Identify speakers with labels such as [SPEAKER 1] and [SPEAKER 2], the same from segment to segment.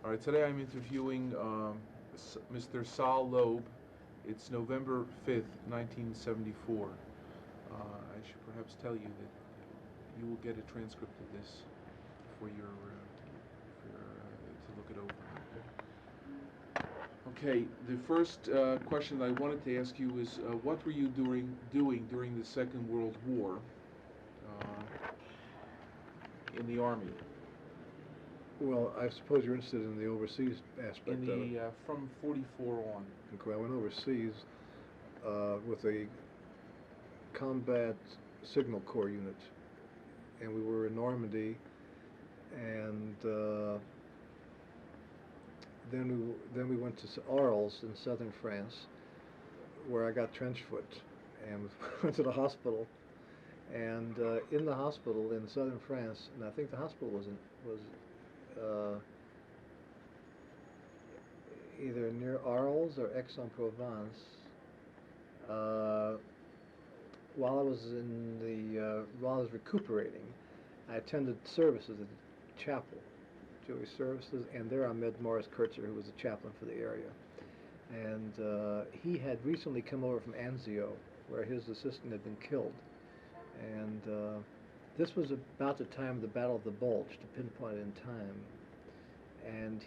[SPEAKER 1] All right, today I'm interviewing Mr. Saul Loeb. It's November 5th, 1974. I should perhaps tell you that you will get a transcript of this for your to look it over. Okay, the first question I wanted to ask you is, what were you doing during the Second World War in the Army?
[SPEAKER 2] Well, I suppose you're interested in the overseas aspect
[SPEAKER 1] In
[SPEAKER 2] of it.
[SPEAKER 1] the from 44 on.
[SPEAKER 2] Okay, I went overseas with a combat signal corps unit, and we were in Normandy, and then we went to Arles in southern France, where I got trench foot, and went to the hospital. And in the hospital in southern France, and I think the hospital was either near Arles or Aix-en-Provence. While I was while I was recuperating, I attended services at the chapel, Jewish services, and there I met Morris Kurtzer, who was the chaplain for the area. And he had recently come over from Anzio, where his assistant had been killed. And this was about the time of the Battle of the Bulge, to pinpoint it in time. And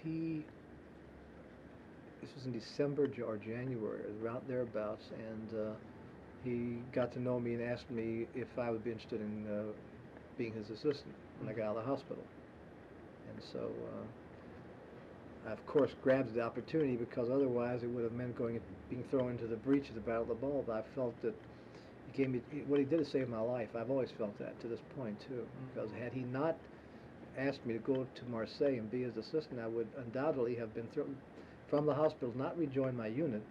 [SPEAKER 2] this was in December or January, or around thereabouts, and he got to know me and asked me if I would be interested in being his assistant when I got out of the hospital. And so I, of course, grabbed the opportunity, because otherwise it would have meant being thrown into the breach of the Battle of the Bulge. But I felt that he gave me, what he did is save my life. I've always felt that to this point too, because had he not asked me to go to Marseille and be his assistant, I would undoubtedly have been thrown from the hospital, not rejoin my unit,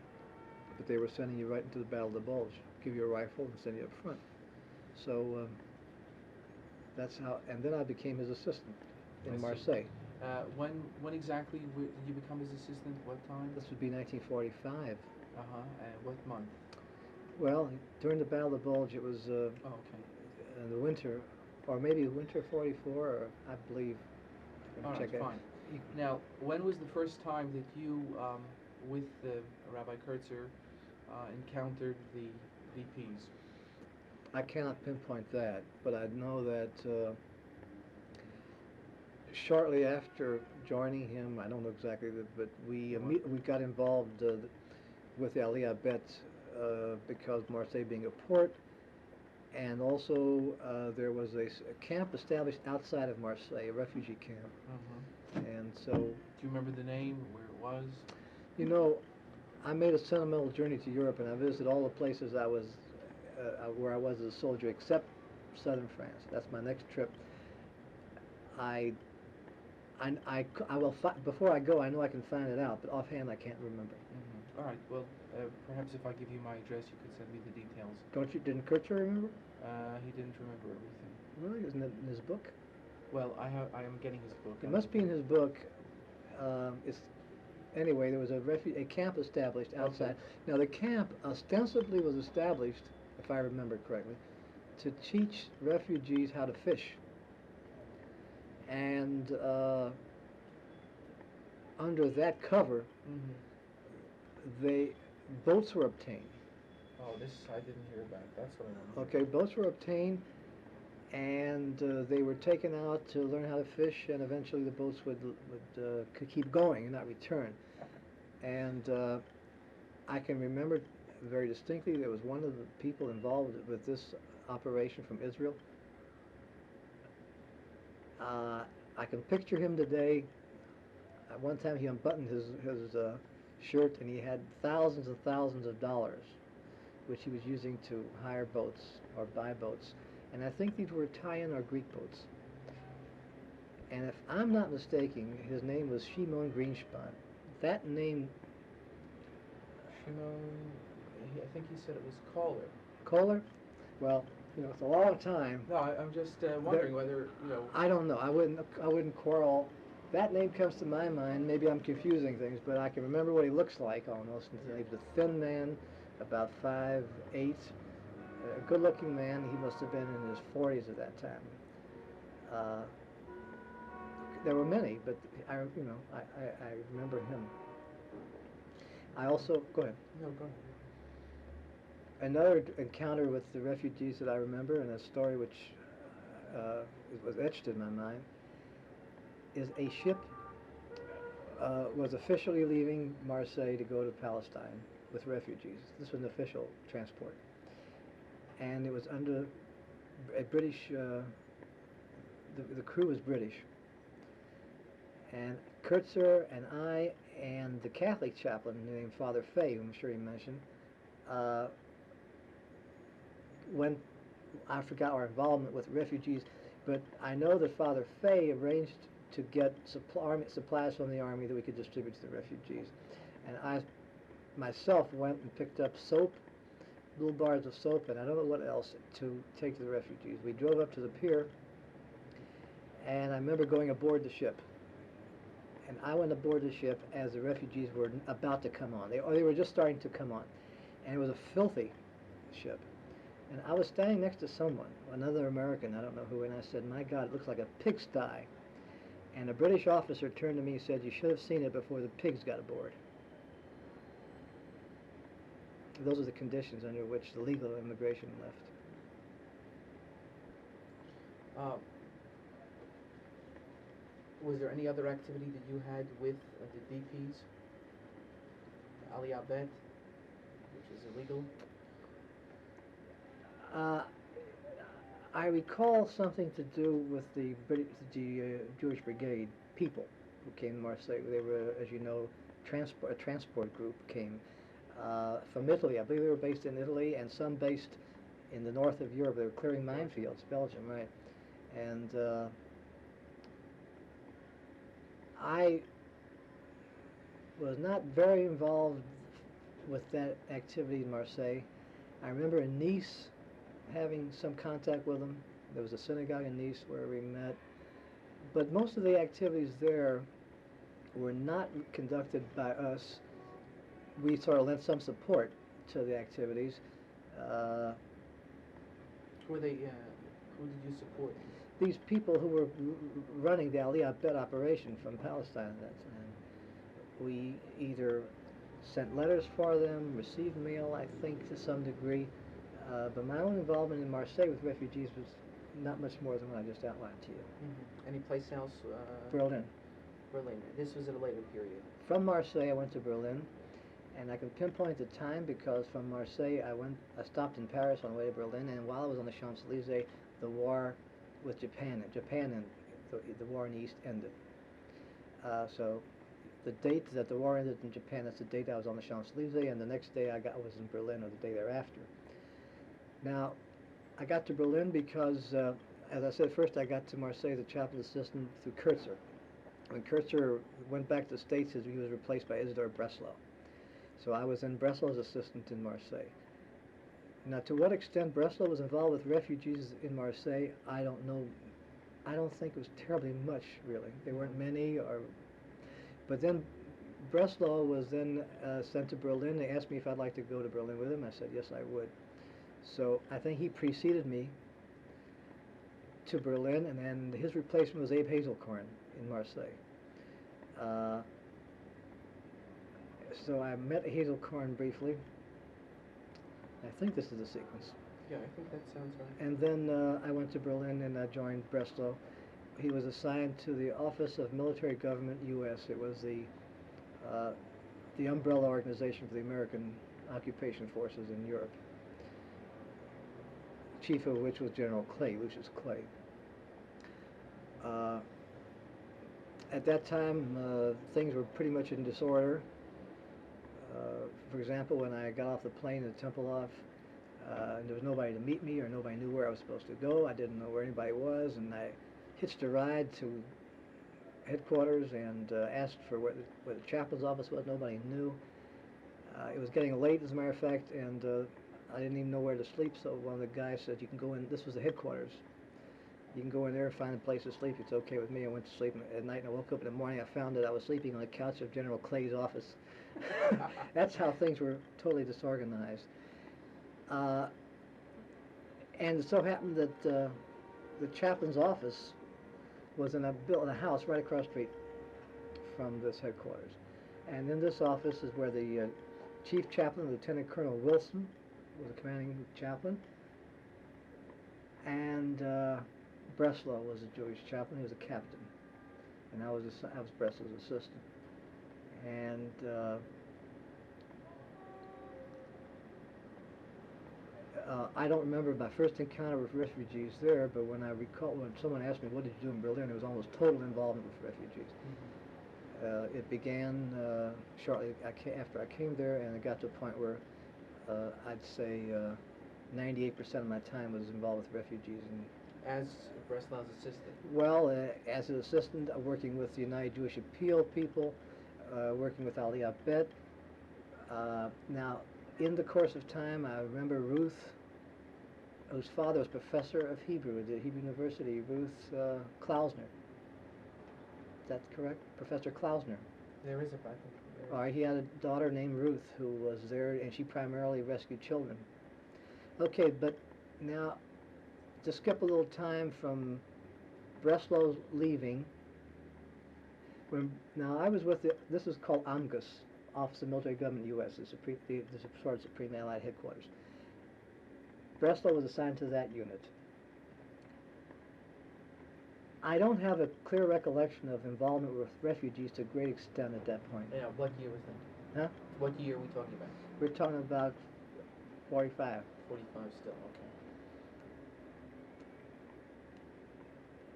[SPEAKER 2] but they were sending you right into the Battle of the Bulge, give you a rifle and send you up front. So that's how, and then I became his assistant in Marseille.
[SPEAKER 1] When exactly did you become his assistant? What time?
[SPEAKER 2] This would be 1945.
[SPEAKER 1] And what month?
[SPEAKER 2] Well, during the Battle of the Bulge, it was
[SPEAKER 1] Oh, okay.
[SPEAKER 2] in the winter, or maybe winter 44, or I believe.
[SPEAKER 1] All right, fine. Now, when was the first time that you, with Rabbi Kurtzer, encountered the DPs?
[SPEAKER 2] I cannot pinpoint that, but I know that shortly after joining him, I don't know exactly, but we got involved with the Aliyah Bet because Marseille being a port, and also there was a camp established outside of Marseille, a refugee camp. And so... Do
[SPEAKER 1] you remember the name, where it was?
[SPEAKER 2] You know, I made a sentimental journey to Europe, and I visited all the places I was, where I was as a soldier, except southern France. That's my next trip. I will before I go, I know I can find it out, but offhand I can't remember.
[SPEAKER 1] All right. Well, perhaps if I give you my address, you could send me the details.
[SPEAKER 2] Didn't Kurtzer remember?
[SPEAKER 1] He didn't remember everything.
[SPEAKER 2] Really? Isn't it in his book?
[SPEAKER 1] Well, I am getting his book.
[SPEAKER 2] It must be in his book. Anyway, there was a camp established outside. Okay. Now, the camp ostensibly was established, if I remember correctly, to teach refugees how to fish. And under that cover, boats were obtained.
[SPEAKER 1] Oh, this I didn't hear about. That's what I wanted.
[SPEAKER 2] Okay, boats were obtained, and they were taken out to learn how to fish, and eventually the boats could keep going and not return. And I can remember very distinctly, there was one of the people involved with this operation from Israel. I can picture him today. At one time he unbuttoned his shirt, and he had thousands and thousands of dollars, which he was using to hire boats or buy boats. And I think these were Italian or Greek boats. And if I'm not mistaken, his name was Shimon Greenspan. That name...
[SPEAKER 1] Shimon... I think he said it was Kohler.
[SPEAKER 2] Kohler? Well, you know, it's a long time.
[SPEAKER 1] No, I'm just wondering whether, you know...
[SPEAKER 2] I don't know. I wouldn't quarrel. That name comes to my mind. Maybe I'm confusing things, but I can remember what he looks like almost. He was a thin man, about 5'8", a good-looking man. He must have been in his 40s at that time. There were many, but I remember him. I also, go ahead.
[SPEAKER 3] No, go ahead.
[SPEAKER 2] Another encounter with the refugees that I remember, and a story which was etched in my mind, is a ship was officially leaving Marseille to go to Palestine with refugees. This was an official transport. And it was under a British, the crew was British. And Kurtzer and I and the Catholic chaplain named Father Fay, whom I'm sure you mentioned, when I forgot our involvement with refugees, but I know that Father Fay arranged to get supplies from the army that we could distribute to the refugees. And I myself went and picked up soap, little bars of soap, and I don't know what else to take to the refugees. We drove up to the pier, and I remember going aboard the ship. And I went aboard the ship as the refugees were about to come on. They were just starting to come on. And it was a filthy ship. And I was standing next to someone, another American, I don't know who, and I said, "My God, it looks like a pigsty." And a British officer turned to me and said, "You should have seen it before the pigs got aboard." Those are the conditions under which the legal immigration left.
[SPEAKER 3] Was there any other activity that you had with the DPs? Ali Abed, which is illegal?
[SPEAKER 2] I recall something to do with the Jewish Brigade people who came to Marseille. They were, as you know, a transport group came from Italy. I believe they were based in Italy, and some based in the north of Europe. They were clearing minefields, Belgium, right? And I was not very involved with that activity in Marseille. I remember in Nice having some contact with them. There was a synagogue in Nice where we met. But most of the activities there were not conducted by us. We sort of lent some support to the activities.
[SPEAKER 3] Who did you support?
[SPEAKER 2] These people who were running the Ali Abed operation from Palestine at that time. We either sent letters for them, received mail, I think, to some degree. But my own involvement in Marseille with refugees was not much more than what I just outlined to you.
[SPEAKER 3] Mm-hmm. Any place else?
[SPEAKER 2] Berlin.
[SPEAKER 3] Berlin. This was at a later period.
[SPEAKER 2] From Marseille, I went to Berlin, and I can pinpoint the time because from Marseille, I stopped in Paris on the way to Berlin, and while I was on the Champs-Élysées, the war with Japan and the war in the East ended. So the date that the war ended in Japan, that's the date I was on the Champs-Élysées, and the next day I was in Berlin, or the day thereafter. Now, I got to Berlin because, as I said, first I got to Marseille as a chaplain assistant through Kurtzer. When Kurtzer went back to the States, he was replaced by Isidore Breslau. So I was in Breslau's assistant in Marseille. Now, to what extent Breslau was involved with refugees in Marseille, I don't know. I don't think it was terribly much, really. There weren't many, but then Breslau was then sent to Berlin. They asked me if I'd like to go to Berlin with him. I said, yes, I would. So I think he preceded me to Berlin, and then his replacement was Abe Hazelcorn in Marseille. So I met Hazelcorn briefly. I think this is the sequence.
[SPEAKER 3] Yeah, I think that sounds right.
[SPEAKER 2] And then I went to Berlin and I joined Breslau. He was assigned to the Office of Military Government, U.S. It was the umbrella organization for the American occupation forces in Europe, chief of which was General Clay, Lucius Clay. At that time, things were pretty much in disorder. For example, when I got off the plane at Tempelhof, there was nobody to meet me, or nobody knew where I was supposed to go. I didn't know where anybody was, and I hitched a ride to headquarters and asked for where the chaplain's office was. Nobody knew. It was getting late, as a matter of fact, and I didn't even know where to sleep, so one of the guys said, you can go in. This was the headquarters. You can go in there and find a place to sleep. It's okay with me. I went to sleep at night, and I woke up in the morning. I found that I was sleeping on the couch of General Clay's office. That's how things were totally disorganized. And it so happened that the chaplain's office was in a house right across the street from this headquarters. And in this office is where the chief chaplain, Lieutenant Colonel Wilson, was the commanding chaplain, and Breslau was a Jewish chaplain. He was a captain, and I was Breslau's assistant. And I don't remember my first encounter with refugees there, but when someone asked me, what did you do in Berlin, it was almost total involvement with refugees. It began shortly after I came there, and it got to a point where I'd say 98% of my time was involved with refugees. And
[SPEAKER 3] As Breslau's assistant?
[SPEAKER 2] well, as an assistant, working with the United Jewish Appeal people, working with Aliyah Bet. Now, in the course of time, I remember Ruth, whose father was professor of Hebrew at the Hebrew University, Ruth Klausner. Is that correct? Professor Klausner.
[SPEAKER 3] There is a Bible.
[SPEAKER 2] All right, he had a daughter named Ruth who was there, and she primarily rescued children. Okay, but now, to skip a little time from Breslau's leaving, now I was with this is called AMGUS, Office of Military Government, U.S., the sort of Supreme Allied Headquarters. Breslau was assigned to that unit. I don't have a clear recollection of involvement with refugees to a great extent at that point.
[SPEAKER 3] Yeah, what year was that?
[SPEAKER 2] Huh?
[SPEAKER 3] What year are we talking about?
[SPEAKER 2] We're talking about 45.
[SPEAKER 3] 45 still, okay.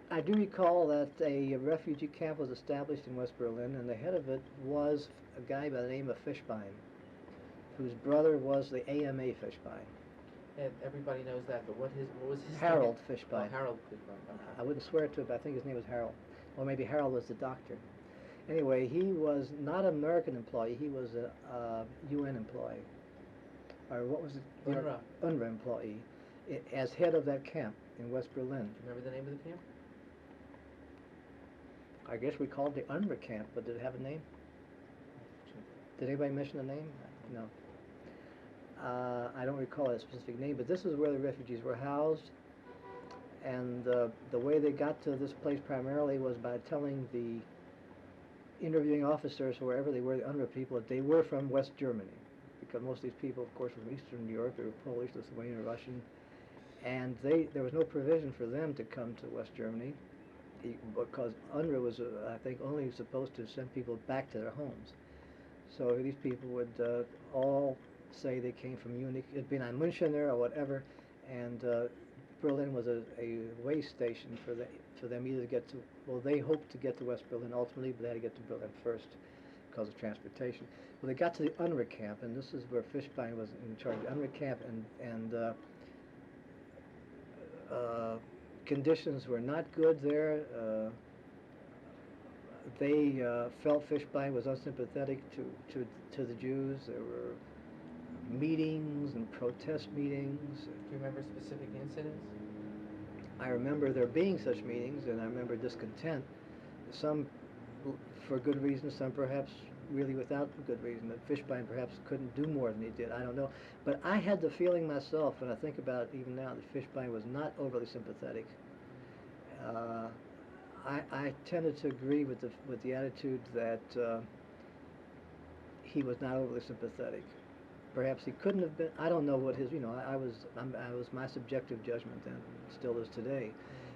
[SPEAKER 2] I do recall that a refugee camp was established in West Berlin, and the head of it was a guy by the name of Fishbein, whose brother was the AMA Fishbein.
[SPEAKER 3] And everybody knows that, but what was his
[SPEAKER 2] Harold
[SPEAKER 3] name?
[SPEAKER 2] Fishbein.
[SPEAKER 3] Oh, Harold Fishbein. Okay.
[SPEAKER 2] I wouldn't swear to it, but I think his name was Harold. Or maybe Harold was the doctor. Anyway, he was not an American employee, he was a UN employee. Or what was it?
[SPEAKER 3] UNRWA.
[SPEAKER 2] UNRWA employee, as head of that camp in West Berlin.
[SPEAKER 3] Do you remember the name of the camp?
[SPEAKER 2] I guess we called it the UNRWA camp, but did it have a name? Did anybody mention a name? No. I don't recall a specific name, but this is where the refugees were housed. And the way they got to this place primarily was by telling the interviewing officers, wherever they were, the UNRWA people, that they were from West Germany. Because most of these people, of course, were from Eastern Europe. They were Polish, Lithuanian, Russian. And there was no provision for them to come to West Germany, because UNRWA was, I think, only supposed to send people back to their homes. So these people would all say they came from Munich, it'd been on Münchener or whatever, and Berlin was a way station for them either to get to, well, they hoped to get to West Berlin ultimately, but they had to get to Berlin first because of transportation. Well, they got to the UNRWA camp, and this is where Fishbein was in charge of the UNRWA camp, and conditions were not good there. They felt Fishbein was unsympathetic to the Jews. There were meetings and protest meetings.
[SPEAKER 3] Do you remember specific incidents?
[SPEAKER 2] I remember there being such meetings, and I remember discontent. Some for good reasons, some perhaps really without good reason. That Fishbein perhaps couldn't do more than he did. I don't know. But I had the feeling myself, and I think about it even now, that Fishbein was not overly sympathetic. I tended to agree with the attitude that he was not overly sympathetic. Perhaps he couldn't have been. I don't know what his. I was my subjective judgment then, still is today.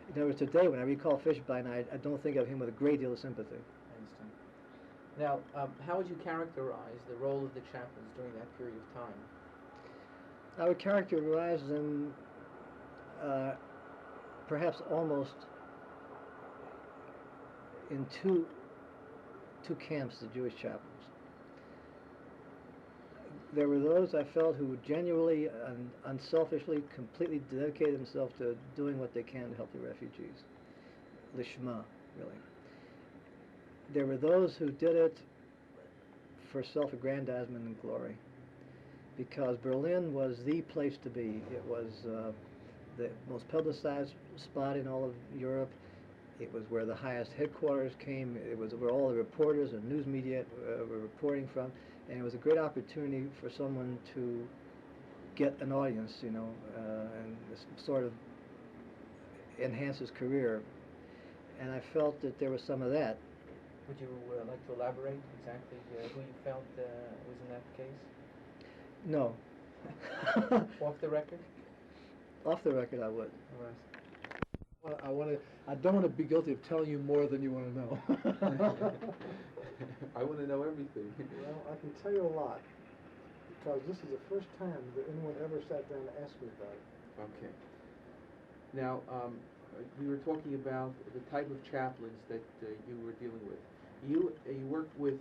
[SPEAKER 2] In other words, today when I recall Fishbein, I don't think of him with a great deal of sympathy.
[SPEAKER 3] I understand. Now, how would you characterize the role of the chaplains during that period of time?
[SPEAKER 2] I would characterize them perhaps almost in two camps, the Jewish chaplains. There were those I felt who genuinely and unselfishly, completely dedicated themselves to doing what they can to help the refugees. Lishma, really. There were those who did it for self-aggrandizement and glory, because Berlin was the place to be. It was the most publicized spot in all of Europe. It was where the highest headquarters came. It was where all the reporters and news media were reporting from. And it was a great opportunity for someone to get an audience, and sort of enhance his career. and I felt that there was some of that.
[SPEAKER 3] Would you like to elaborate exactly who you felt was in that case?
[SPEAKER 2] No.
[SPEAKER 3] Off the record?
[SPEAKER 2] Off the record, I would.
[SPEAKER 3] All right.
[SPEAKER 4] I don't want to be guilty of telling you more than you want to know.
[SPEAKER 1] I want to know everything.
[SPEAKER 4] Well, I can tell you a lot, because this is the first time that anyone ever sat down to ask me about it.
[SPEAKER 3] Okay. Now, we were talking about the type of chaplains that you were dealing with. You worked with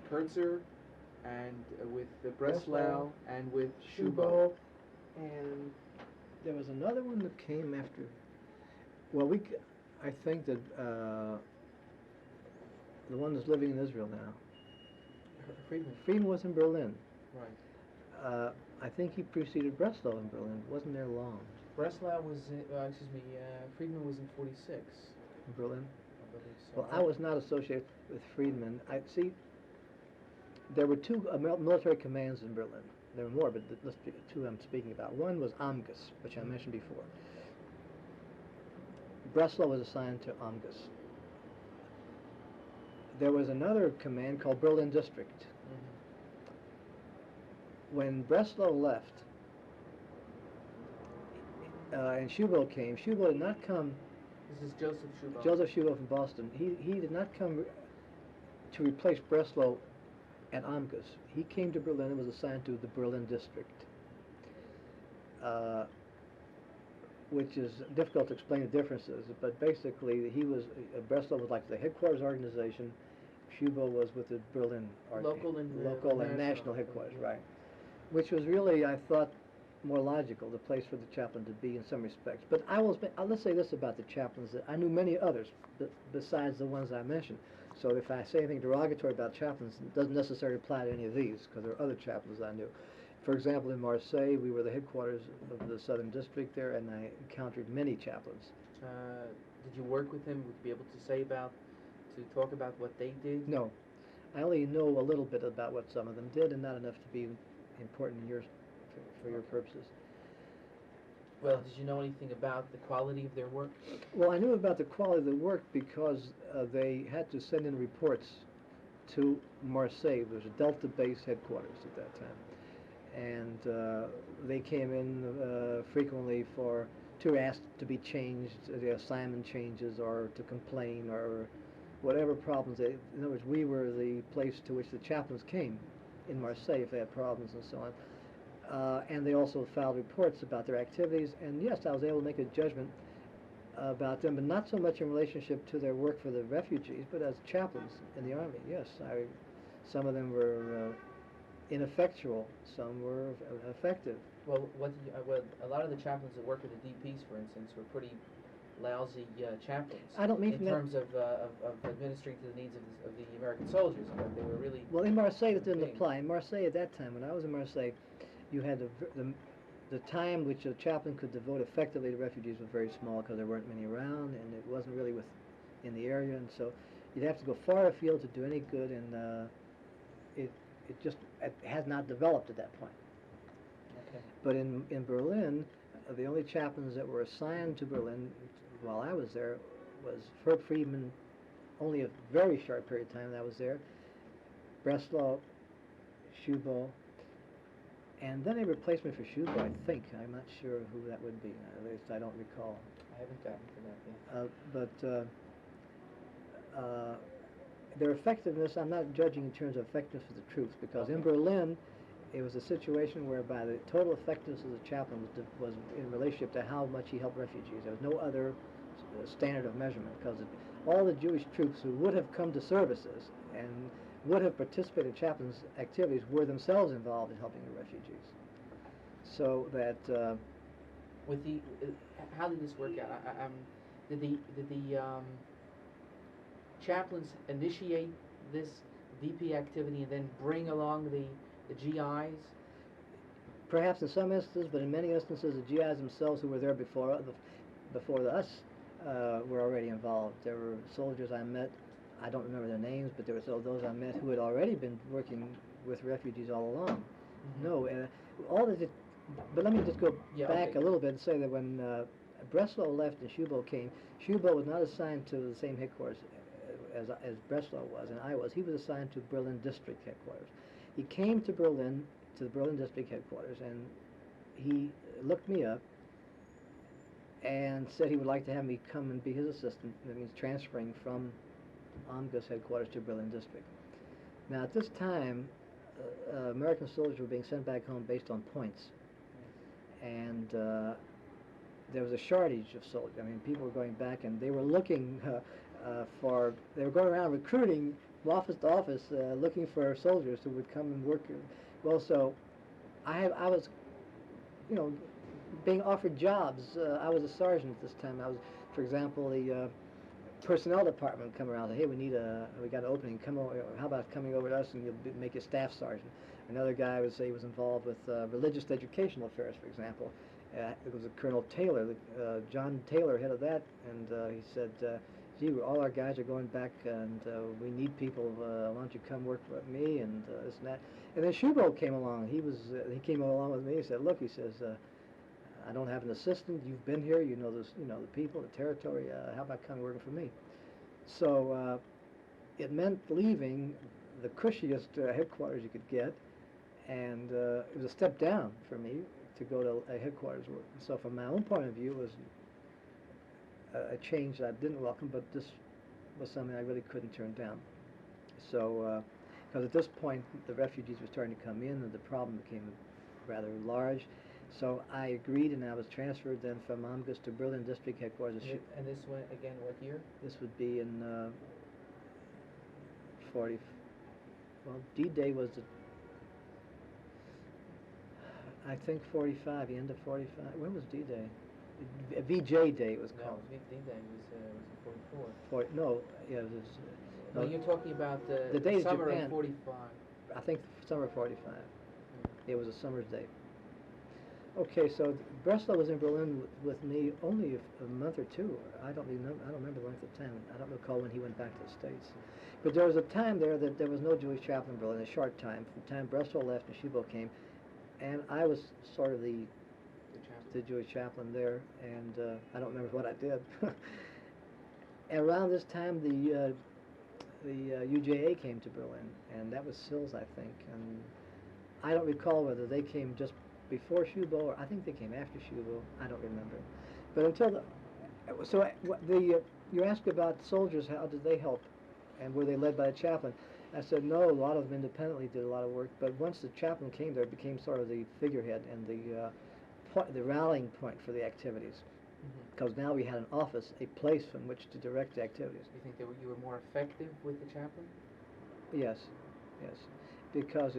[SPEAKER 3] Kurtzer and with Breslau and with Schubo.
[SPEAKER 2] And there was another one that came after. Well, I think that the one that's living in Israel now.
[SPEAKER 3] Friedman.
[SPEAKER 2] Friedman was in Berlin.
[SPEAKER 3] Right.
[SPEAKER 2] I think he preceded Breslau in Berlin. Wasn't there long.
[SPEAKER 3] Breslau was, Friedman was in 46.
[SPEAKER 2] In Berlin?
[SPEAKER 3] I believe so.
[SPEAKER 2] Well, I was not associated with Friedman. There were two military commands in Berlin. There were more, but let's pick two I'm speaking about. One was Amgas, which I mentioned before. Breslau was assigned to Amgas. There was another command called Berlin District.
[SPEAKER 3] Mm-hmm.
[SPEAKER 2] When Breslau left, and Schubo came, Schubo did not come.
[SPEAKER 3] This is Joseph Schubo.
[SPEAKER 2] Joseph Schubo from Boston. He did not come to replace Breslau at Amgas. He came to Berlin and was assigned to the Berlin District, which is difficult to explain the differences. But basically, Breslau was like the headquarters organization. Schubo was with the Berlin
[SPEAKER 3] local and
[SPEAKER 2] national headquarters, right? Which was really, I thought, more logical, the place for the chaplain to be in some respects. But let's say this about the chaplains, that I knew many others besides the ones I mentioned. So if I say anything derogatory about chaplains, it doesn't necessarily apply to any of these, because there are other chaplains I knew. For example, in Marseille, we were the headquarters of the Southern District there, and I encountered many chaplains.
[SPEAKER 3] Did you work with him? Would you be able to talk about what they did?
[SPEAKER 2] No. I only know a little bit about what some of them did, and not enough to be important for your purposes.
[SPEAKER 3] Well, did you know anything about the quality of their work?
[SPEAKER 2] Well, I knew about the quality of the work because they had to send in reports to Marseille. There was a Delta base headquarters at that time. And they came in frequently to ask to be changed, the assignment changes, or to complain, or whatever problems. In other words, we were the place to which the chaplains came in Marseille if they had problems and so on. And they also filed reports about their activities, and yes, I was able to make a judgment about them, but not so much in relationship to their work for the refugees, but as chaplains in the army. Yes, some of them were ineffectual, some were effective.
[SPEAKER 3] Well, a lot of the chaplains that work with the DPs, for instance, were pretty lousy chaplains.
[SPEAKER 2] I don't mean
[SPEAKER 3] in terms of administering to the needs of the American soldiers, but they were really.
[SPEAKER 2] Well, in Marseille, it didn't apply. In Marseille, at that time, when I was in Marseille, you had the time which a chaplain could devote effectively to refugees was very small because there weren't many around, and it wasn't really in the area, and so you'd have to go far afield to do any good, and it has not developed at that point.
[SPEAKER 3] Okay.
[SPEAKER 2] But in Berlin, the only chaplains that were assigned to Berlin while I was there was Herb Friedman, only a very short period of time that I was there, Breslau, Schubo, and then they replaced me for Schubo, I think. I'm not sure who that would be. At least I don't recall.
[SPEAKER 3] I haven't gotten to that yet.
[SPEAKER 2] But their effectiveness, I'm not judging in terms of effectiveness of the troops, because in Berlin, it was a situation whereby the total effectiveness of the chaplain was in relationship to how much he helped refugees. There was no other standard of measurement, because all the Jewish troops who would have come to services and would have participated in chaplains' activities were themselves involved in helping the refugees. So that
[SPEAKER 3] how did this work out? Did the chaplains initiate this DP activity and then bring along the GIs?
[SPEAKER 2] Perhaps in some instances, but in many instances, the GIs themselves who were there before us were already involved. There were soldiers I met. I don't remember their names, but there were those I met who had already been working with refugees all along. Mm-hmm. No, all of it. But let me just go back a little bit and say that when Breslau left and Schubo came. Schubo was not assigned to the same headquarters as Breslau was, and I was. He was assigned to Berlin district headquarters. He came to Berlin, to the Berlin district headquarters, and he looked me up and said he would like to have me come and be his assistant. That means transferring from Omgus headquarters to Berlin district. Now, at this time, American soldiers were being sent back home based on points, and there was a shortage of soldiers. I mean, people were going back, and they were looking they were going around recruiting from office to office, looking for soldiers who would come and work. Well, so I was, you know, being offered jobs. I was a sergeant at this time. I was, for example, the personnel department would come around and say, hey, we got an opening, come over, how about coming over to us and you'll make a staff sergeant. Another guy would say he was involved with religious educational affairs, for example. It was a Colonel Taylor, John Taylor, head of that, and he said, gee, all our guys are going back and we need people, why don't you come work for me, and this and that. And then Schubo came along. He came along with me. He said, look, he says, I don't have an assistant. You've been here. You know this. You know the people, the territory. How about coming working for me? So it meant leaving the cushiest headquarters you could get, and it was a step down for me to go to a headquarters work. So from my own point of view, it was a change that I didn't welcome, but this was something I really couldn't turn down. So because at this point the refugees were starting to come in, and the problem became rather large. So I agreed, and I was transferred then from Omgus to Berlin district headquarters.
[SPEAKER 3] And this went again what year?
[SPEAKER 2] This would be in 40. Well, D-Day was I think 45, the end of 45. When was D-Day? VJ Day it was called.
[SPEAKER 3] No, D-Day was in 44.
[SPEAKER 2] No, yeah, it was.
[SPEAKER 3] No, you're talking about
[SPEAKER 2] the day of
[SPEAKER 3] summer
[SPEAKER 2] Japan.
[SPEAKER 3] of 45.
[SPEAKER 2] I think summer 45. It was a summer's day. Okay, so Breslau was in Berlin with me only a month or two. I don't remember the length of time. I don't recall when he went back to the States. But there was a time there that there was no Jewish chaplain in Berlin, a short time, from the time Breslau left and Schubo came. And I was sort of the Jewish chaplain there, and I don't remember what I did. And around this time, the UJA came to Berlin, and that was Sills, I think. And I don't recall whether they came just before Schubo, or I think they came after Schubo. I don't remember. But until you asked about soldiers, how did they help, and were they led by a chaplain? I said no. A lot of them independently did a lot of work, but once the chaplain came there, it became sort of the figurehead and the rallying point for the activities. Because now we had an office, a place from which to direct the activities.
[SPEAKER 3] You think you were more effective with the chaplain?
[SPEAKER 2] Yes, because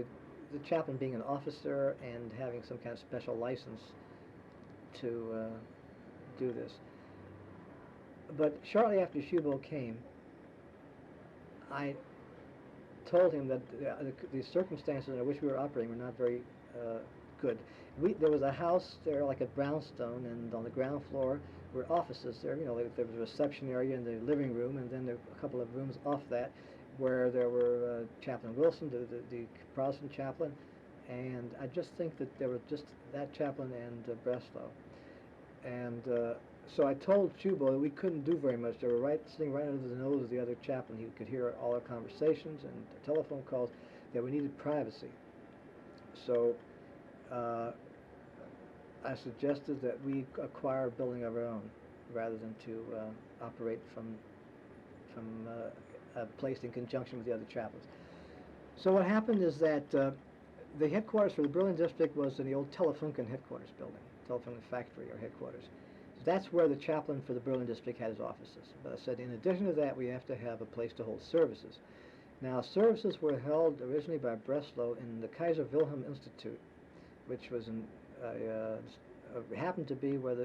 [SPEAKER 2] the chaplain being an officer and having some kind of special license to do this. But shortly after Schubo came, I told him that the circumstances under which we were operating were not very good. There was a house there, like a brownstone, and on the ground floor were offices there. You know, there was a reception area in the living room, and then there were a couple of rooms off that where there were Chaplain Wilson, the Protestant chaplain, and I just think that there was just that chaplain and Breslau. And so I told Schubo that we couldn't do very much. They were sitting right under the nose of the other chaplain. He could hear all our conversations and telephone calls, that we needed privacy. So I suggested that we acquire a building of our own rather than to operate from a place in conjunction with the other chaplains. So what happened is that the headquarters for the Berlin district was in the old Telefunken headquarters building, Telefunken factory or headquarters. So that's where the chaplain for the Berlin district had his offices. But I said, in addition to that, we have to have a place to hold services. Now, services were held originally by Breslau in the Kaiser Wilhelm Institute, which was happened to be where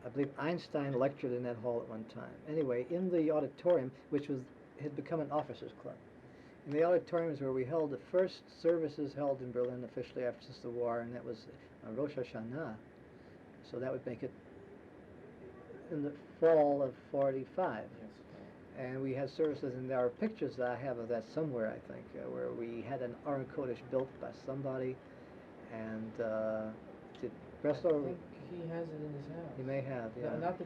[SPEAKER 2] I believe Einstein lectured in that hall at one time. Anyway, in the auditorium, which had become an officers' club. In the auditorium is where we held the first services held in Berlin officially after the war, and that was on Rosh Hashanah. So that would make it in the fall of 45.
[SPEAKER 3] Yes.
[SPEAKER 2] And we had services, and there are pictures that I have of that somewhere, I think, where we had an Aron Kodesh built by somebody, and did Breslau...
[SPEAKER 3] I think he has it in his house.
[SPEAKER 2] He may have,
[SPEAKER 3] No,
[SPEAKER 2] yeah.
[SPEAKER 3] not the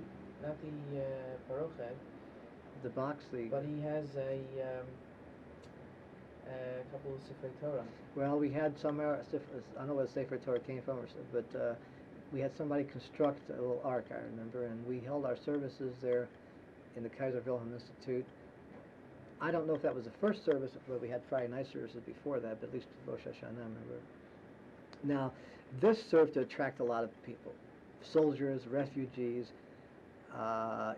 [SPEAKER 3] parochet,
[SPEAKER 2] The box,
[SPEAKER 3] but he has a couple of Sifrei Torah.
[SPEAKER 2] well, we had somewhere, I don't know where the Sefer Torah came from, but we had somebody construct a little ark, I remember, and we held our services there in the Kaiser Wilhelm Institute. I don't know if that was the first service, but we had Friday night services before that, but at least Rosh Hashanah, I remember. Now, this served to attract a lot of people, soldiers, refugees, and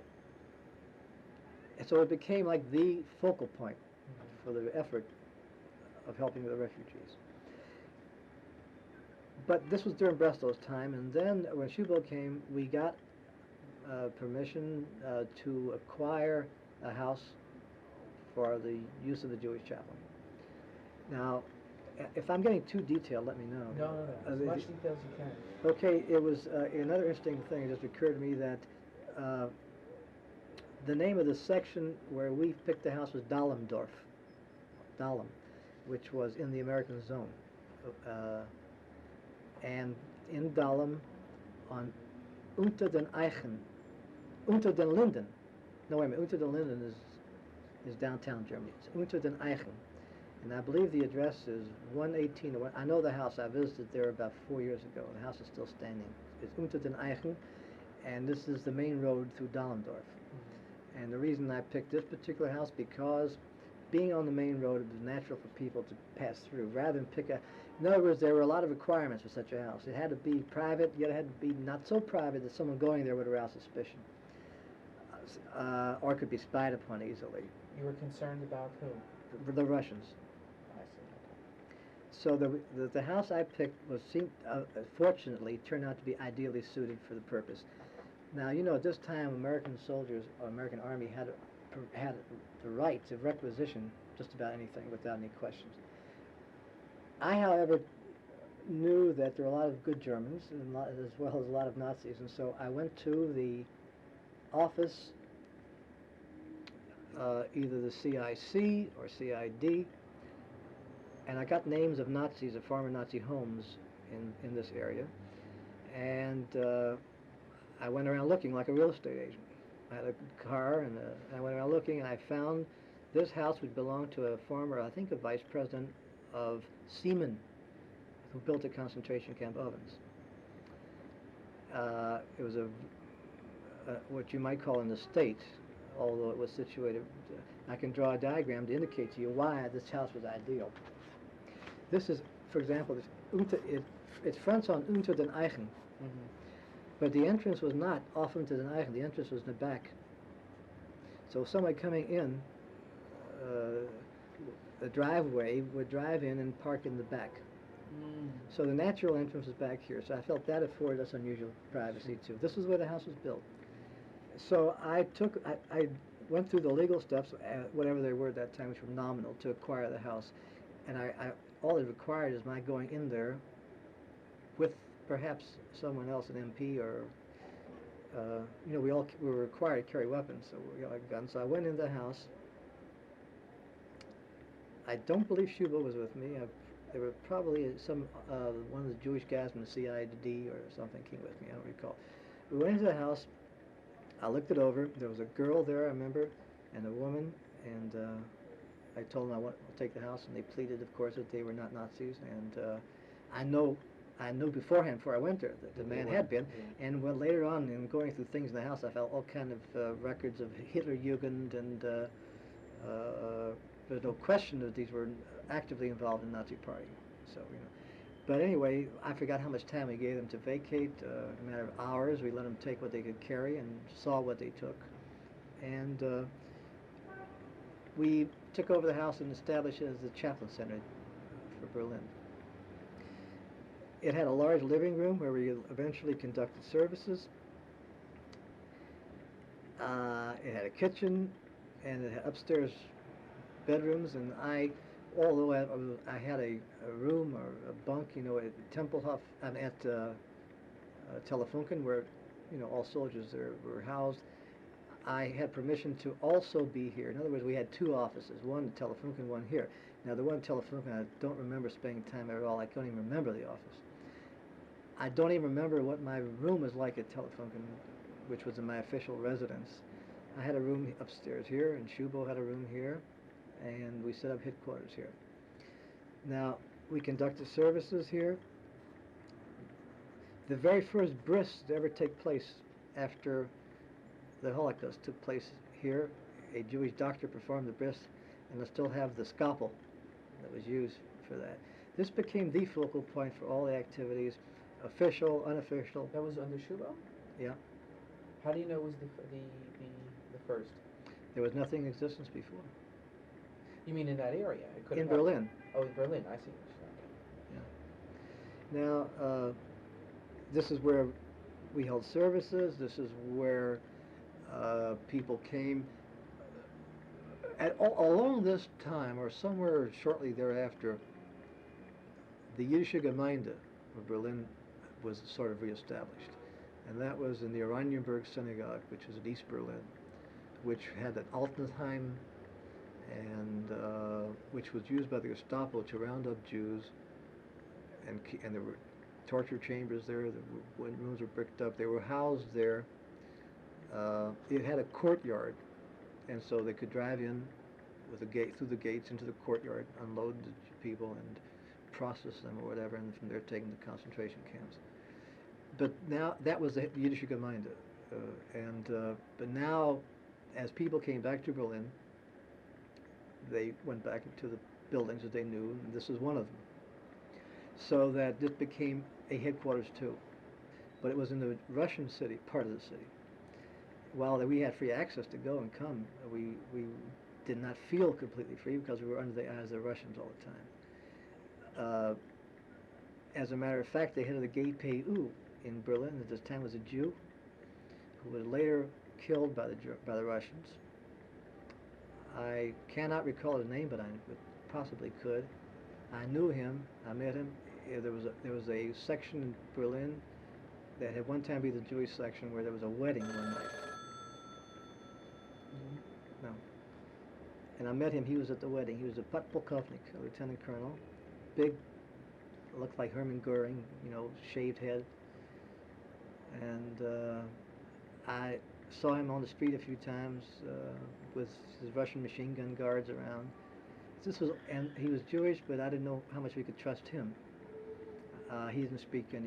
[SPEAKER 2] so it became like the focal point for the effort of helping the refugees. But this was during Brestow's time, and then when Shubal came, we got permission to acquire a house for the use of the Jewish chaplain. Now, if I'm getting too detailed, let me know.
[SPEAKER 3] No. As much detail as you can.
[SPEAKER 2] Okay, it was another interesting thing. It just occurred to me that the name of the section where we picked the house was Dahlem, which was in the American zone. And in Dahlem, on Unter den Linden. No, wait a minute. Unter den Linden is downtown Germany. It's Unter den Eichen. And I believe the address is 118. I know the house. I visited there about 4 years ago. The house is still standing. It's Unter den Eichen, and this is the main road through Dahlendorf. And the reason I picked this particular house, because being on the main road, it was natural for people to pass through, rather than pick a... In other words, there were a lot of requirements for such a house. It had to be private, yet it had to be not so private that someone going there would arouse suspicion, or could be spied upon easily.
[SPEAKER 3] You were concerned about who?
[SPEAKER 2] The Russians.
[SPEAKER 3] I see.
[SPEAKER 2] So the house I picked fortunately turned out to be ideally suited for the purpose. Now, you know, at this time, American soldiers or American Army had the right to requisition just about anything without any questions. I, however, knew that there were a lot of good Germans as well as a lot of Nazis, and so I went to the office, either the CIC or CID, and I got names of Nazis, of former Nazi homes in this area, and I went around looking like a real estate agent. I had a car, and I went around looking, and I found this house would belong to a former, I think, a vice president of Seaman, who built a concentration camp ovens. It was what you might call an estate, although it was situated. I can draw a diagram to indicate to you why this house was ideal. This is, for example, it fronts on Unter den Eichen. But the entrance was not off into the Eichen. The entrance was in the back. So somebody coming in the driveway would drive in and park in the back. So the natural entrance is back here. So I felt that afforded us unusual privacy too. This is where the house was built. So I went through the legal steps, whatever they were at that time, which were nominal, to acquire the house. And all it required is my going in there with perhaps someone else, an MP, or you know, we were required to carry weapons, so we got a gun. So I went into the house. I don't believe Shubal was with me. There were probably one of the Jewish guys from the CID or something came with me. I don't recall. We went into the house. I looked it over. There was a girl there, I remember, and a woman. And I told them I'll take the house, and they pleaded, of course, that they were not Nazis. And I knew beforehand, before I went there, that the man had been.
[SPEAKER 3] Yeah.
[SPEAKER 2] And when later on, in going through things in the house, I found all kind of records of Hitlerjugend, and there's no question that these were actively involved in the Nazi Party. So, you know. But anyway, I forgot how much time we gave them to vacate. In a matter of hours, we let them take what they could carry and saw what they took. And we took over the house and established it as the chaplain center for Berlin. It had a large living room where we eventually conducted services. It had a kitchen, and it had upstairs bedrooms, and although I had a room or a bunk, you know, at Tempelhof and at Telefunken, where, you know, all soldiers there were housed, I had permission to also be here. In other words, we had two offices, one at Telefunken, one here. Now, the one at Telefunken, I don't remember spending time there at all. I can't even remember the office. I don't even remember what my room was like at Telefunken, which was in my official residence. I had a room upstairs here, and Shubo had a room here, and we set up headquarters here. Now, we conducted services here. The very first bris to ever take place after the Holocaust took place here. A Jewish doctor performed the bris, and I still have the scalpel that was used for that. This became the focal point for all the activities, official, unofficial.
[SPEAKER 3] That was under Shubo?
[SPEAKER 2] Yeah.
[SPEAKER 3] How do you know it was the first?
[SPEAKER 2] There was nothing in existence before.
[SPEAKER 3] You mean in that area? It could
[SPEAKER 2] In
[SPEAKER 3] have
[SPEAKER 2] Berlin.
[SPEAKER 3] Oh, in Berlin. I see.
[SPEAKER 2] Yeah. Now, this is where we held services. This is where people came. Along this time, or somewhere shortly thereafter, the Yiddish Gemeinde of Berlin was sort of reestablished. And that was in the Oranienburg Synagogue, which is in East Berlin, which had an Altenheim, and which was used by the Gestapo to round up Jews, and there were torture chambers there. The rooms were bricked up. They were housed there. It had a courtyard, and so they could drive in with a gate through the gates into the courtyard, unload the people, and process them or whatever, and from there take them to concentration camps. But now that was the Yiddish Gemeinde, but now, as people came back to Berlin, they went back into the buildings that they knew, and this was one of them. So that this became a headquarters too, but it was in the Russian city, part of the city. While we had free access to go and come, we did not feel completely free because we were under the eyes of the Russians all the time. As a matter of fact, the head of the GPU in Berlin at this time was a Jew who was later killed by the Russians. I cannot recall his name, but I possibly could. I knew him. I met him. There was a section in Berlin that had one time been the Jewish section where there was a wedding one night. No. And I met him. He was at the wedding. He was a podpolkovnik, a lieutenant colonel, big, looked like Hermann Goering, shaved head. And I saw him on the street a few times with his Russian machine gun guards around. And he was Jewish, but I didn't know how much we could trust him. He didn't speak to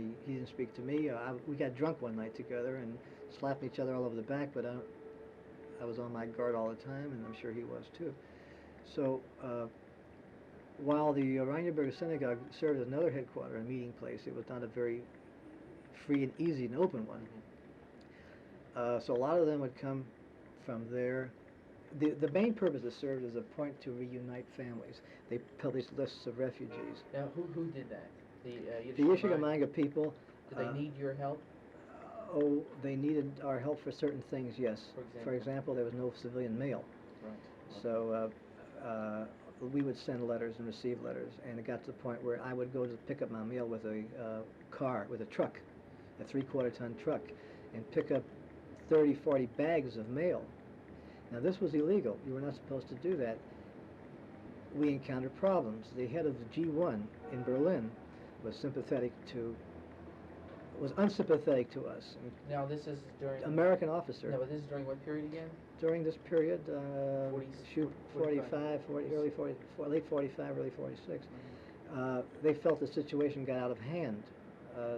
[SPEAKER 2] me. We got drunk one night together and slapped each other all over the back, but I was on my guard all the time, and I'm sure he was too. So while the Oranienburg Synagogue served as another headquarters, a meeting place, it was not a very free and easy and open one. So a lot of them would come from there. The main purpose it served as a point to reunite families. They published lists of refugees.
[SPEAKER 3] Now, who did that?
[SPEAKER 2] The Yiddish Gemeinde people.
[SPEAKER 3] Did they need your help?
[SPEAKER 2] Oh, they needed our help for certain things, yes. For example, there was no civilian mail.
[SPEAKER 3] Right.
[SPEAKER 2] So we would send letters and receive letters, and it got to the point where I would go to pick up my mail with a car, with a truck, a 3/4-ton truck, and pick up 30, 40 bags of mail. Now, this was illegal. You were not supposed to do that. We encountered problems. The head of the G1 in Berlin was unsympathetic to us.
[SPEAKER 3] Now, this is during...
[SPEAKER 2] American officer.
[SPEAKER 3] No, but this is during what period again?
[SPEAKER 2] During this period,
[SPEAKER 3] 45,
[SPEAKER 2] late 45, early 46. They felt the situation got out of hand,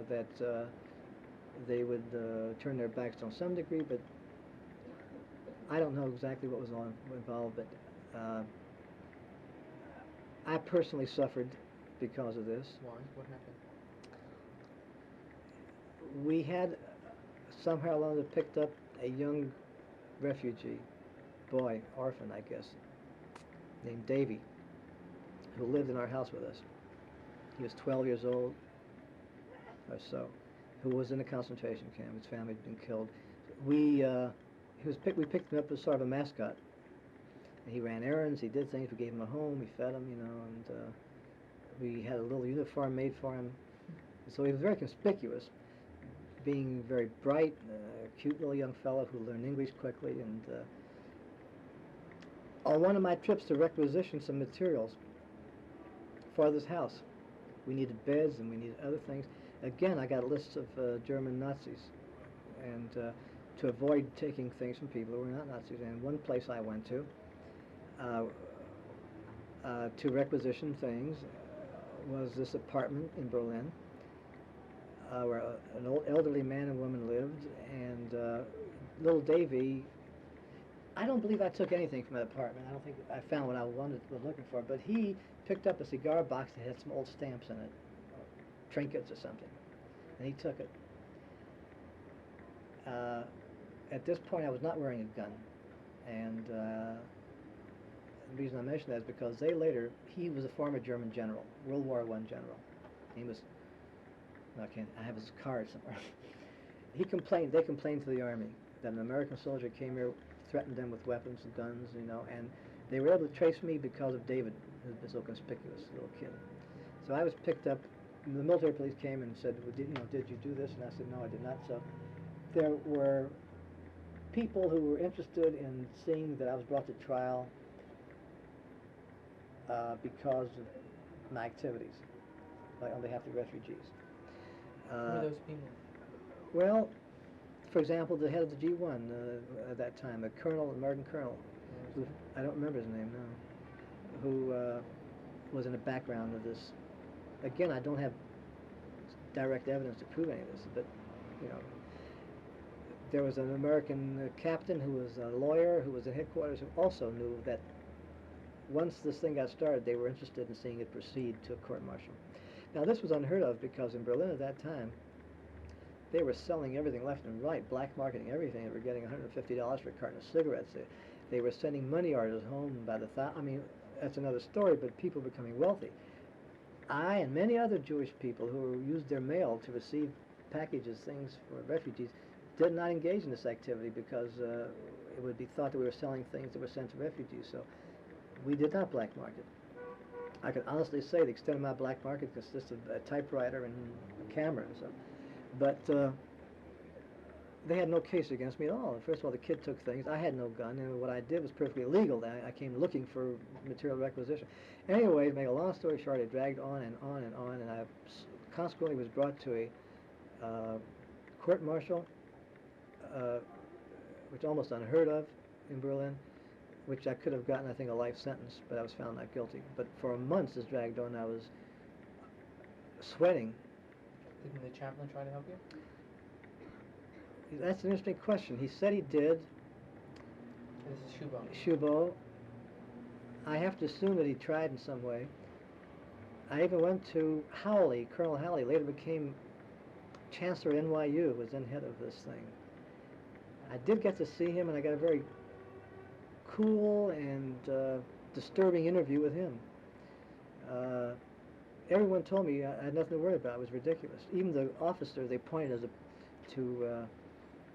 [SPEAKER 2] that they would turn their backs on some degree, but I don't know exactly what was involved, but I personally suffered because of this.
[SPEAKER 3] Why? What happened?
[SPEAKER 2] We had somehow or other picked up a young refugee boy, orphan, I guess, named Davy, who lived in our house with us. He was 12 years old or so, who was in a concentration camp. His family had been killed. We picked him up as sort of a mascot. And he ran errands, he did things, we gave him a home, we fed him, and we had a little uniform made for him. And so he was very conspicuous, being very bright, cute little young fellow who learned English quickly. And on one of my trips to requisition some materials for this house, we needed beds and we needed other things, Again, I got a list of German Nazis, and to avoid taking things from people who were not Nazis. And one place I went to requisition things was this apartment in Berlin where an old elderly man and woman lived, and little Davy. I don't believe I took anything from that apartment. I don't think I found what I was looking for, but he picked up a cigar box that had some old stamps in it, or trinkets or something, and he took it. At this point, I was not wearing a gun, and the reason I mention that is because he was a former German general, World War I general. He was, I have his card somewhere. They complained to the army that an American soldier came here, threatened them with weapons and guns, and they were able to trace me because of David, who's been so conspicuous, little kid. So I was picked up, the military police came and said, well, did you do this? And I said, no, I did not. So there were people who were interested in seeing that I was brought to trial because of my activities, like on behalf of the refugees.
[SPEAKER 3] Who are those people?
[SPEAKER 2] Well, for example, the head of the G1 at that time, a colonel, a American colonel, who, I don't remember his name now, who was in the background of this. Again, I don't have direct evidence to prove any of this, but, there was an American captain who was a lawyer who was at headquarters who also knew that once this thing got started, they were interested in seeing it proceed to a court-martial. Now, this was unheard of because in Berlin at that time, they were selling everything left and right, black marketing everything. They were getting $150 for a carton of cigarettes. They were sending money orders home by the I mean, that's another story, but people were becoming wealthy. I and many other Jewish people who used their mail to receive packages, things for refugees, did not engage in this activity because it would be thought that we were selling things that were sent to refugees. So we did not black market. I can honestly say the extent of my black market consists of a typewriter and a camera and so. But they had no case against me at all. First of all, the kid took things. I had no gun, and what I did was perfectly illegal. I came looking for material requisition. Anyway, to make a long story short, it dragged on and on and on, and I consequently was brought to a court-martial, which almost unheard of in Berlin, which I could have gotten, I think, a life sentence, but I was found not guilty. But for months this dragged on. I was sweating.
[SPEAKER 3] Didn't the chaplain try to help you?
[SPEAKER 2] That's an interesting question. He said he did.
[SPEAKER 3] This is Shubo.
[SPEAKER 2] Shubo. I have to assume that he tried in some way. I even went to Howley, Colonel Howley, later became Chancellor at NYU, was then head of this thing. I did get to see him, and I got a very cool and disturbing interview with him. Everyone told me I had nothing to worry about. It was ridiculous. Even the officer they appointed to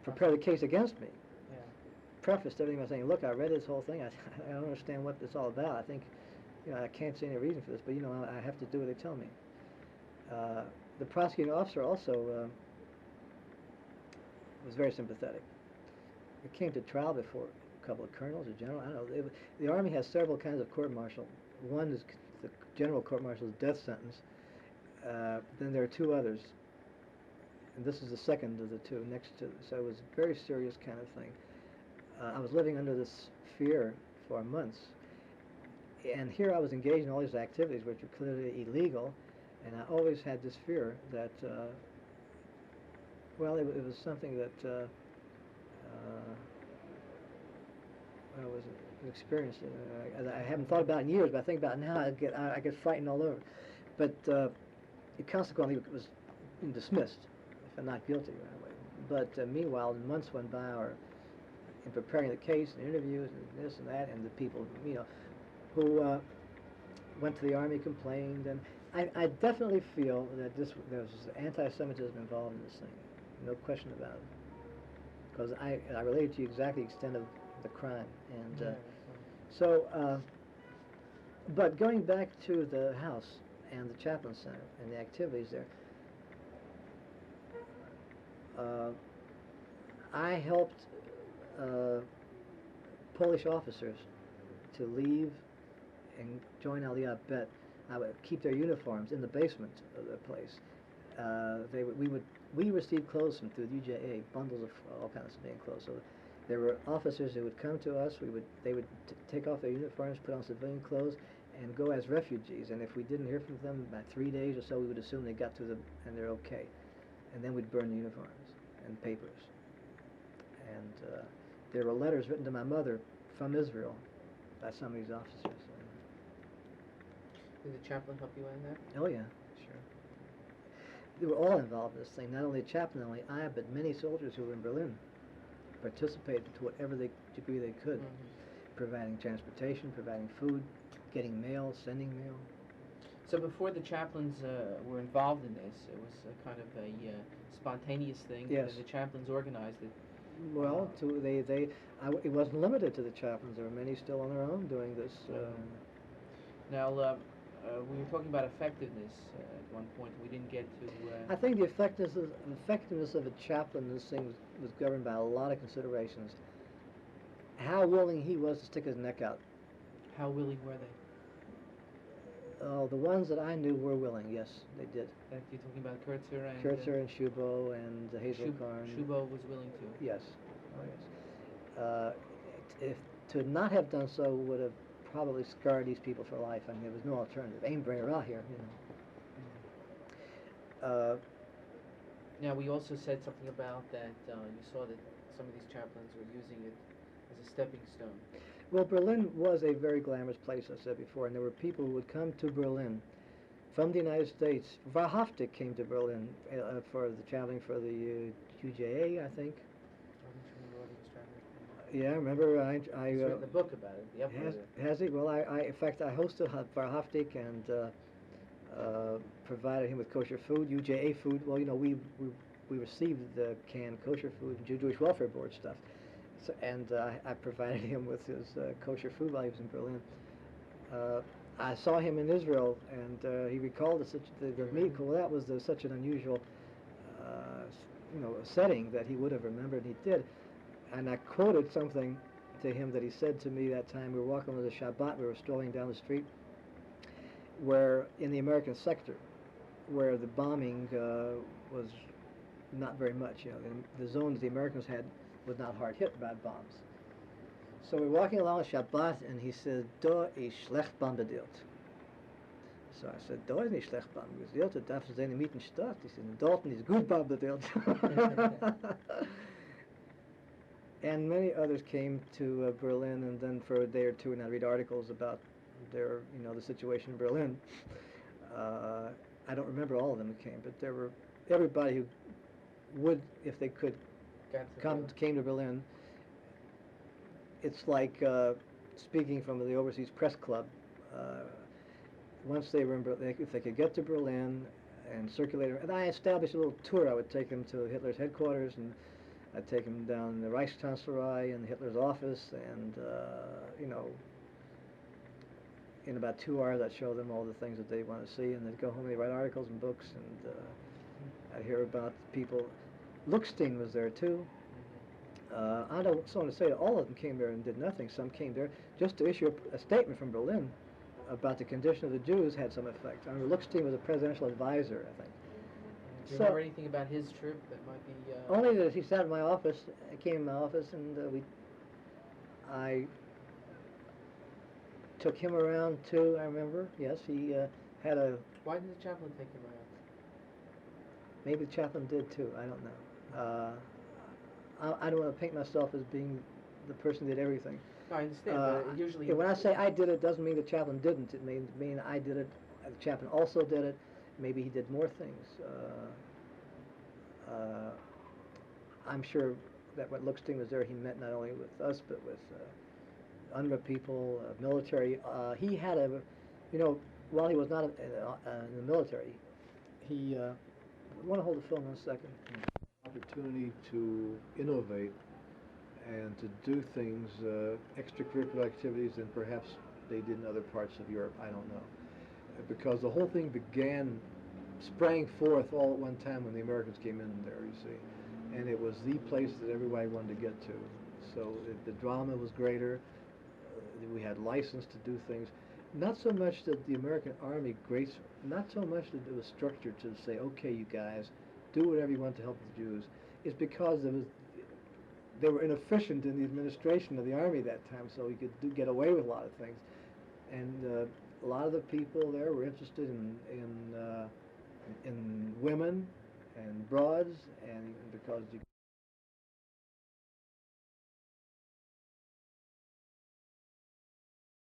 [SPEAKER 2] prepare the case against me prefaced everything by saying, look, I read this whole thing. I don't understand what it's all about. I think, I can't see any reason for this, but, I have to do what they tell me. The prosecuting officer also was very sympathetic. It came to trial before a couple of colonels or generals. I don't know. The Army has several kinds of court-martial. One is the general court-martial's death sentence. Then there are two others. And this is the second of the two next to, so it was a very serious kind of thing. I was living under this fear for months. And here I was engaged in all these activities which were clearly illegal, and I always had this fear that, it was something that I was an experience. I haven't thought about it in years, but I think about it now, I get frightened all over. But it consequently was dismissed, if I'm not guilty right away. But meanwhile, months went by, in preparing the case and interviews and this and that, and the people, who went to the Army complained, and I definitely feel that there was anti-Semitism involved in this thing, no question about it, because I related to you exactly the extent of the crime, and but going back to the house and the chaplain center and the activities there, I helped Polish officers to leave and join Aliyah Bet. I would keep their uniforms in the basement of the place. we received clothes from through the UJA, bundles of all kinds of civilian clothes. So there were officers who would come to us. They would take off their uniforms, put on civilian clothes, and go as refugees. And if we didn't hear from them about 3 days or so, we would assume they got to them and they're okay. And then we'd burn the uniforms and papers. And there were letters written to my mother from Israel by some of these officers.
[SPEAKER 3] Did the chaplain help you in that?
[SPEAKER 2] Oh yeah, sure. They were all involved in this thing. Not only the chaplain, not only I, but many soldiers who were in Berlin participated to whatever degree they could, providing transportation, providing food, getting mail, sending mail.
[SPEAKER 3] So before the chaplains were involved in this, it was kind of a spontaneous thing.
[SPEAKER 2] Yes.
[SPEAKER 3] And the chaplains organized it.
[SPEAKER 2] Well, it wasn't limited to the chaplains. There were many still on their own doing this.
[SPEAKER 3] Now, we were talking about effectiveness at one point. We didn't get to...
[SPEAKER 2] I think the effectiveness of a chaplain in this thing was governed by a lot of considerations. How willing he was to stick his neck out.
[SPEAKER 3] How willing were they?
[SPEAKER 2] The ones that I knew were willing, yes, they did.
[SPEAKER 3] You're talking about Kurtzer and...
[SPEAKER 2] Kurtzer and Shubo and Hazel Karn.
[SPEAKER 3] Shubo was willing to?
[SPEAKER 2] Yes. Oh, yes. If to not have done so would have probably scarred these people for life. I mean, there was no alternative. Aim bring her out here, you know.
[SPEAKER 3] Now, we also said something about that you saw that some of these chaplains were using it as a stepping stone.
[SPEAKER 2] Well, Berlin was a very glamorous place, I said before, and there were people who would come to Berlin from the United States. Wahrhaftig came to Berlin for the traveling for the UJA, I think. Yeah, I remember I
[SPEAKER 3] He's written a book about it.
[SPEAKER 2] Has he? Well, in fact, I hosted Wahrhaftig and provided him with kosher food, UJA food. Well, you know, we received the canned kosher food, Jewish Welfare Board stuff. So, and I provided him with his kosher food while he was in Berlin. I saw him in Israel, and he recalled the meeting. Well, that was such an unusual, setting that he would have remembered. And he did. And I quoted something to him that he said to me that time. We were walking on the Shabbat. We were strolling down the street, where in the American sector, where the bombing was not very much. You know, the zones the Americans had was not hard hit by bombs. So we're walking along Shabbat, and he said, "Da ist schlecht bombardiert." So I said, "Da ist nicht schlecht bombardiert. Das darf sein mitten Stadt. He said, "Dort ist gut bombardiert." And many others came to Berlin, and then for a day or two, and I read articles about the situation in Berlin. I don't remember all of them who came, but there were everybody who would, if they could, came to Berlin. It's like speaking from the Overseas Press Club. Once they were in Berlin, if they could get to Berlin and circulate, and I established a little tour. I would take them to Hitler's headquarters, and I'd take them down the Reichskanzlei and Hitler's office, and in about 2 hours I'd show them all the things that they want to see, and they'd go home and they'd write articles and books, and I'd hear about people. Luxstein was there too. I don't want to say that all of them came there and did nothing. Some came there just to issue a statement from Berlin about the condition of the Jews had some effect. I mean, Luxstein was a presidential advisor, I think.
[SPEAKER 3] Do you remember anything about his trip that might be...
[SPEAKER 2] Only that he sat in my office, came in my office, and I took him around too, I remember. Yes, he had a...
[SPEAKER 3] Why did the chaplain take him around?
[SPEAKER 2] Maybe the chaplain did too, I don't know. I don't want to paint myself as being the person who did everything.
[SPEAKER 3] No, I understand, but usually...
[SPEAKER 2] When I say I did it, doesn't mean the chaplain didn't. It mean I did it, the chaplain also did it. Maybe he did more things. I'm sure that when Luxstein was there, he met not only with us, but with UNRWA people, military. He had while he was not in the military, he... I want to hold the film 1 second. Opportunity to innovate and to do things, extracurricular activities, than perhaps they did in other parts of Europe. I don't know. Because the whole thing sprang forth all at one time when the Americans came in there, you see. And it was the place that everybody wanted to get to. So the drama was greater. We had license to do things. Not so much that the American Army not so much that it was structured to say, okay, you guys, do whatever you want to help the Jews. It's because they were inefficient in the administration of the army that time, so you could get away with a lot of things. And a lot of the people there were interested in women and broads, and because you